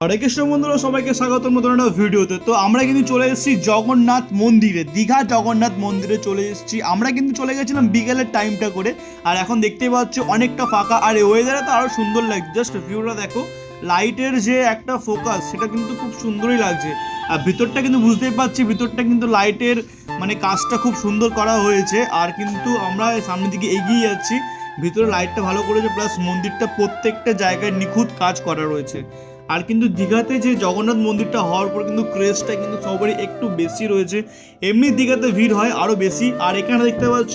হরে কৃষ্ণ বন্ধুরা, সবাইকে স্বাগত নতুন একটা ভিডিওতে। তো আমরা কিন্তু চলে এসেছি জগন্নাথ মন্দিরে, দীঘা জগন্নাথ মন্দিরে চলে এসেছি। আমরা কিন্তু চলে গেছিলাম বিকেলের টাইমটা করে, আর এখন দেখতেই পাচ্ছ অনেকটা ফাঁকা, আর এই ওয়েদারে তো আরো সুন্দর লাগছে। জাস্ট ভিউটা দেখো, লাইটের যে একটা ফোকাস সেটা কিন্তু খুব সুন্দরই লাগছে। আর ভিতরটা কিন্তু বুঝতেই পারছি, ভিতরটা কিন্তু লাইটের মানে কাজটা খুব সুন্দর করা হয়েছে। আর কিন্তু আমরা সামনের দিকে এগিয়ে যাচ্ছি, ভিতরে লাইটটা ভালো করেছে, প্লাস মন্দিরটা প্রত্যেকটা জায়গায় নিখুঁত কাজ করা রয়েছে। আর কিন্তু দীঘাতে যে জগন্নাথ মন্দিরটা হওয়ার পর কিন্তু ক্রেজটা কিন্তু সবারই একটু বেশি রয়েছে। এমনি দীঘাতে ভিড় হয় আরও বেশি। আর এখানে দেখতে পাচ্ছ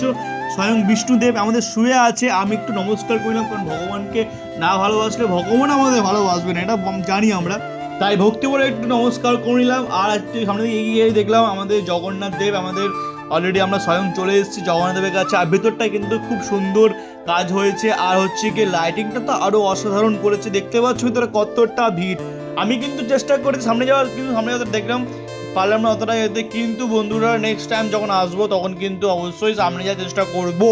স্বয়ং বিষ্ণুদেব আমাদের শুয়ে আছে। আমি একটু নমস্কার করলাম, কারণ ভগবানকে না ভালোবাসলে ভগবান আমাদের ভালোবাসবে না, এটা জানি আমরা। তাই ভক্তি করে একটু নমস্কার করে নিলাম। আর একটু সামনে দিকে এগিয়ে দেখলাম আমাদের জগন্নাথ দেব, আমাদের অলরেডি আমরা স্বয়ং চলে এসেছি জগন্নাথ দেবের কাছে। আর ভেতরটা কিন্তু খুব সুন্দর কাজ হয়েছে। আর হচ্ছে কি লাইটিংটা তো আরো অসাধারণ করেছে, দেখতে পাচ্ছ ভিতরে কতটা ভিড়। আমি কিন্তু চেষ্টা করেছি সামনে যাওয়ার, কিন্তু সামনে যাওয়ার দেখলাম পারলাম না অতটা যেতে। কিন্তু বন্ধুরা নেক্সট টাইম যখন আসবো তখন কিন্তু অবশ্যই সামনে যাওয়ার চেষ্টা করব।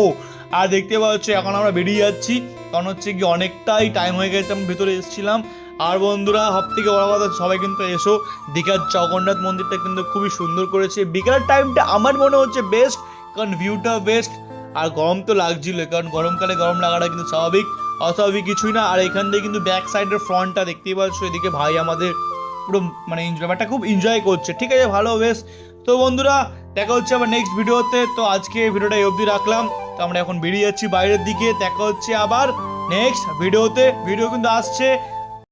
আর দেখতে পাচ্ছ এখন আমরা বেরিয়ে যাচ্ছি, কারণ হচ্ছে কি অনেকটাই টাইম হয়ে গেছে, আমি ভিতরে এসেছিলাম। আর বন্ধুরা সব থেকে বড় কথা, সবাই কিন্তু এসো, দীঘার জগন্নাথ মন্দিরটা কিন্তু খুবই সুন্দর করেছে। বিকালের টাইমটা আমার মনে হচ্ছে বেস্ট, কারণ ভিউটা বেস্ট। আর গরম তো লাগছিল, কারণ গরমকালে গরম লাগাটা কিন্তু স্বাভাবিক, অস্বাভাবিক কিছুই না। আর এখান থেকে কিন্তু ব্যাক সাইডের ফ্রন্টটা দেখতেই পাচ্ছ, এদিকে ভাই আমাদের পুরো মানে ব্যাপারটা খুব এনজয় করছে। ঠিক আছে, ভালো বেশ। তো বন্ধুরা দেখা হচ্ছে আবার নেক্সট ভিডিওতে। তো আজকে ভিডিওটা এই অবধি রাখলাম। তো আমরা এখন বেরিয়ে যাচ্ছি বাইরের দিকে, দেখা হচ্ছে আবার নেক্সট ভিডিওতে। ভিডিও কিন্তু আসছে